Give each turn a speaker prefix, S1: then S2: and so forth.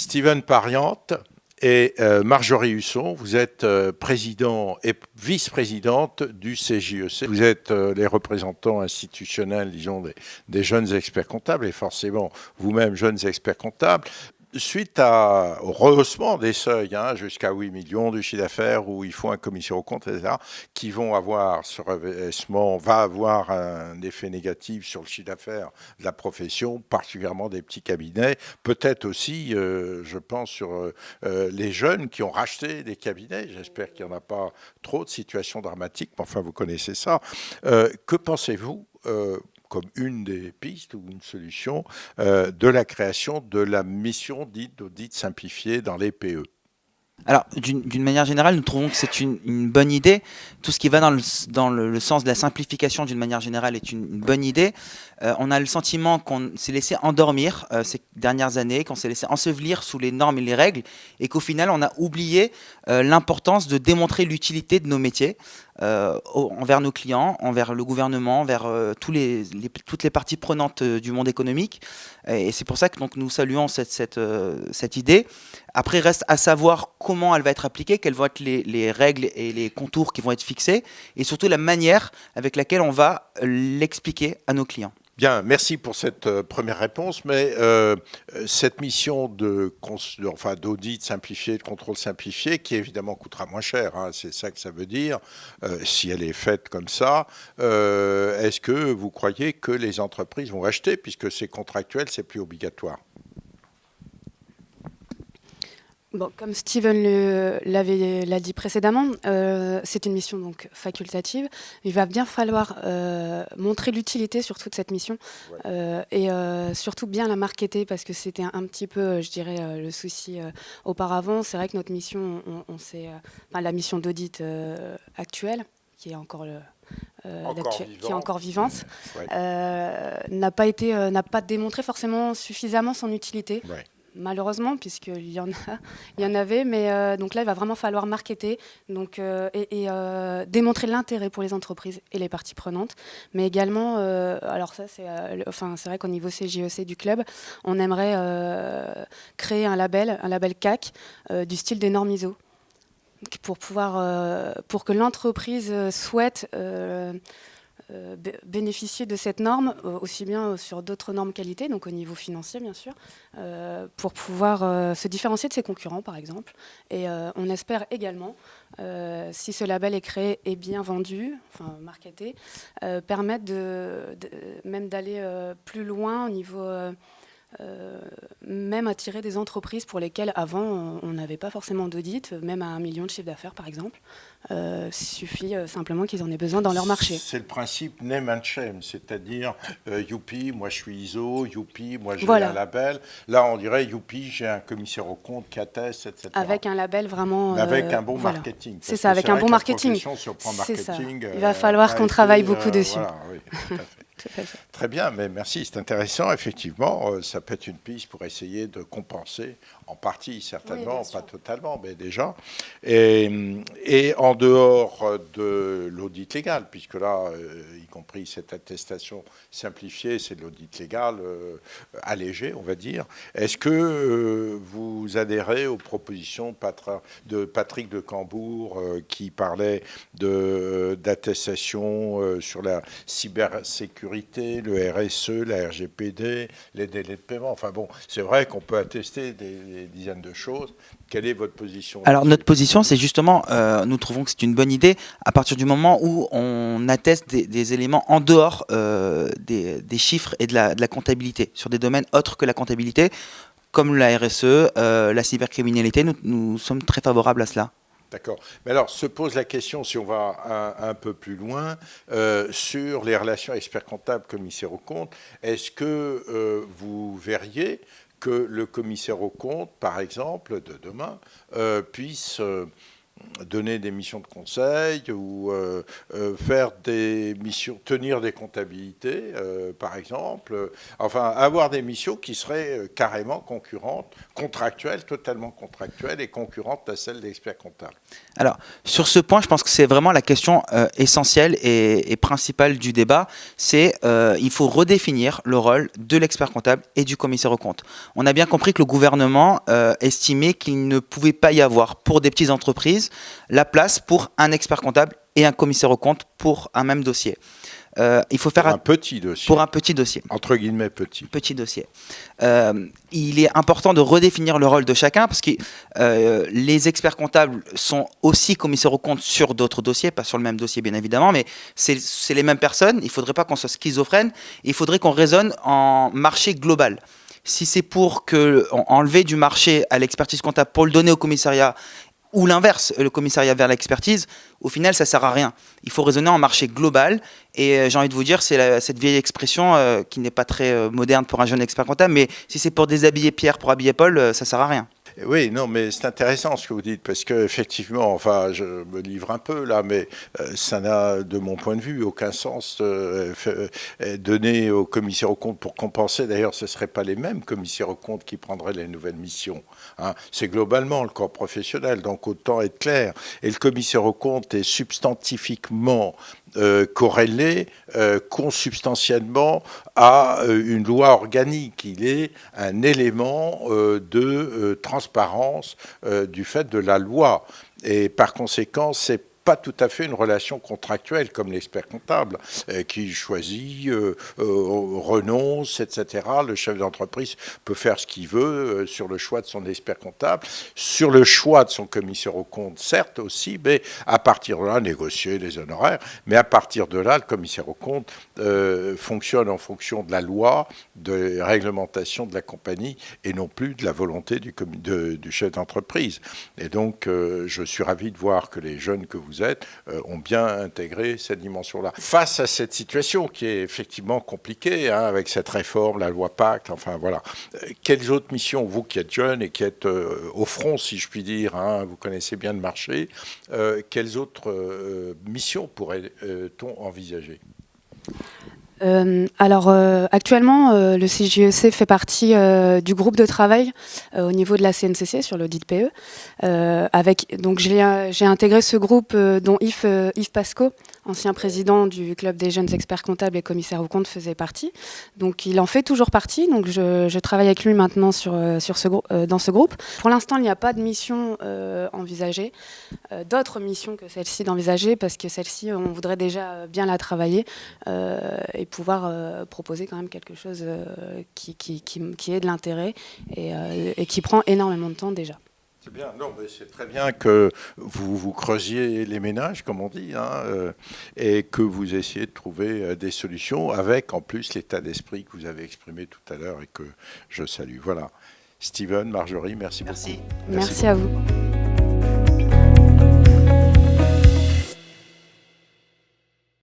S1: Steven Pariante et Marjorie Husson, vous êtes président et vice-présidente du CJEC. Vous êtes les représentants institutionnels, disons, des jeunes experts comptables et forcément vous-même jeunes experts comptables. Suite au rehaussement des seuils jusqu'à 8 millions de chiffre d'affaires où il faut un commissaire aux comptes, etc., qui vont avoir, ce rehaussement va avoir un effet négatif sur le chiffre d'affaires de la profession, particulièrement des petits cabinets, peut-être aussi, je pense, sur les jeunes qui ont racheté des cabinets. J'espère qu'il n'y en a pas trop de situations dramatiques, mais enfin, vous connaissez ça. Que pensez-vous comme une des pistes ou une solution de la création de la mission dite d'audit simplifié dans les PE?
S2: Alors, d'une manière générale, nous trouvons que c'est une bonne idée. Tout ce qui va dans le sens de la simplification, d'une manière générale, est une bonne idée. On a le sentiment qu'on s'est laissé endormir ces dernières années, qu'on s'est laissé ensevelir sous les normes et les règles, et qu'au final, on a oublié l'importance de démontrer l'utilité de nos métiers envers nos clients, envers le gouvernement, envers toutes les parties prenantes du monde économique. Et c'est pour ça que donc, nous saluons cette idée. Après, reste à savoir comment elle va être appliquée, quelles vont être les règles et les contours qui vont être fixés, et surtout la manière avec laquelle on va l'expliquer à nos clients.
S1: Bien, merci pour cette première réponse, mais cette mission d'audit simplifié, de contrôle simplifié, qui évidemment coûtera moins cher, c'est ça que ça veut dire, si elle est faite comme ça, est-ce que vous croyez que les entreprises vont acheter, puisque c'est contractuel, c'est plus obligatoire?
S3: Bon, comme Steven l'a dit précédemment, c'est une mission donc facultative. Il va bien falloir montrer l'utilité surtout de cette mission, et surtout bien la marketer, parce que c'était un petit peu, je dirais, le souci auparavant. C'est vrai que notre mission, la mission d'audit actuelle, qui est encore qui est encore vivante, n'a pas démontré forcément suffisamment son utilité. Ouais. Malheureusement, puisqu'il y en avait, mais donc là, il va vraiment falloir marketer donc, et démontrer l'intérêt pour les entreprises et les parties prenantes, mais également, alors ça, c'est vrai qu'au niveau CJEC du club, on aimerait créer un label CAC du style des normes ISO, pour que l'entreprise souhaite bénéficier de cette norme, aussi bien sur d'autres normes qualité, donc au niveau financier bien sûr, pour pouvoir se différencier de ses concurrents par exemple. Et on espère également, si ce label est créé et bien vendu, enfin marketé, permettre même d'aller plus loin au niveau... même attirer des entreprises pour lesquelles avant on n'avait pas forcément d'audit, même à 1 million de chiffre d'affaires par exemple. Suffit simplement qu'ils en aient besoin dans leur marché.
S1: C'est le principe name and shame, c'est-à-dire youpi, moi je suis ISO, youpi, moi j'ai un label. Là on dirait youpi, j'ai un commissaire aux comptes qui atteste, etc.
S3: Avec un label vraiment...
S1: Mais avec un bon marketing.
S3: C'est ça, avec un bon marketing.
S1: Sur le plan marketing,
S3: il va falloir qu'on travaille beaucoup dessus.
S1: Voilà, oui, tout à fait. Très bien, mais merci, c'est intéressant. Effectivement, ça peut être une piste pour essayer de compenser, en partie certainement, pas totalement, mais déjà. Et en dehors de l'audit légal, puisque là, y compris cette attestation simplifiée, c'est de l'audit légal allégé, on va dire. Est-ce que vous adhérez aux propositions de Patrick de Cambourg qui parlait d'attestation sur la cybersécurité, le RSE, la RGPD, les délais de paiement. Enfin bon, c'est vrai qu'on peut attester des dizaines de choses. Quelle est votre position?
S2: Alors notre position, c'est justement, nous trouvons que c'est une bonne idée à partir du moment où on atteste des éléments en dehors des chiffres et de la comptabilité, sur des domaines autres que la comptabilité, comme la RSE, la cybercriminalité. Nous sommes très favorables à cela.
S1: D'accord. Mais alors, se pose la question, si on va un peu plus loin, sur les relations experts-comptables, commissaires aux comptes. Est-ce que vous verriez que le commissaire aux comptes, par exemple, de demain, puisse donner des missions de conseil ou faire des missions, tenir des comptabilités, par exemple. Enfin, avoir des missions qui seraient carrément concurrentes, contractuelles, totalement contractuelles et concurrentes à celles d'experts comptables.
S2: Alors, sur ce point, je pense que c'est vraiment la question essentielle et principale du débat. C'est il faut redéfinir le rôle de l'expert comptable et du commissaire aux comptes. On a bien compris que le gouvernement estimait qu'il ne pouvait pas y avoir, pour des petites entreprises, la place pour un expert comptable et un commissaire aux comptes pour un même dossier. Il faut faire
S1: pour un petit dossier.
S2: Pour un petit dossier.
S1: Entre guillemets petit.
S2: Petit dossier. Il est important de redéfinir le rôle de chacun parce que les experts comptables sont aussi commissaires aux comptes sur d'autres dossiers, pas sur le même dossier bien évidemment, mais c'est les mêmes personnes. Il ne faudrait pas qu'on soit schizophrène. Il faudrait qu'on raisonne en marché global. Si c'est pour enlever du marché à l'expertise comptable pour le donner au commissariat, ou l'inverse, le commissariat vers l'expertise, au final, ça ne sert à rien. Il faut raisonner en marché global. Et j'ai envie de vous dire, c'est cette vieille expression qui n'est pas très moderne pour un jeune expert comptable, mais si c'est pour déshabiller Pierre pour habiller Paul, ça ne sert à rien.
S1: Oui, non, mais c'est intéressant ce que vous dites, parce qu'effectivement, enfin, je me livre un peu là, mais ça n'a, de mon point de vue, aucun sens donner aux commissaires aux comptes pour compenser. D'ailleurs, ce ne seraient pas les mêmes commissaires aux comptes qui prendraient les nouvelles missions. Hein. C'est globalement le corps professionnel, donc autant être clair. Et le commissaire aux comptes est substantifiquement corrélé consubstantiellement à une loi organique. Il est un élément de transparence du fait de la loi. Et par conséquent, c'est pas tout à fait une relation contractuelle comme l'expert comptable qui choisit, renonce, etc. Le chef d'entreprise peut faire ce qu'il veut sur le choix de son expert comptable, sur le choix de son commissaire aux comptes, certes aussi, mais à partir de là, négocier les honoraires, mais à partir de là, le commissaire aux comptes fonctionne en fonction de la loi, de réglementation de la compagnie et non plus de la volonté du chef d'entreprise. Et donc, je suis ravi de voir que les jeunes que vous êtes ont bien intégré cette dimension-là. Face à cette situation qui est effectivement compliquée, hein, avec cette réforme, la loi Pacte, enfin voilà, quelles autres missions, vous qui êtes jeunes et qui êtes au front, si je puis dire, hein, vous connaissez bien le marché, quelles autres missions pourrait-on envisager ?
S3: Actuellement, le CJEC fait partie du groupe de travail au niveau de la CNCC sur l'audit PE. Donc j'ai intégré ce groupe dont Yves Pasco, ancien président du club des jeunes experts comptables et commissaires aux comptes, faisait partie. Donc il en fait toujours partie. Donc je travaille avec lui maintenant dans ce groupe. Pour l'instant, il n'y a pas de mission envisagée, d'autres missions que celle-ci d'envisager, parce que celle-ci, on voudrait déjà bien la travailler et pouvoir proposer quand même quelque chose qui ait de l'intérêt et qui prend énormément de temps déjà.
S1: C'est bien, non, mais c'est très bien que vous creusiez les ménages, comme on dit, hein, et que vous essayez de trouver des solutions avec, en plus, l'état d'esprit que vous avez exprimé tout à l'heure et que je salue. Voilà. Steven, Marjorie, merci beaucoup.
S3: Merci à vous.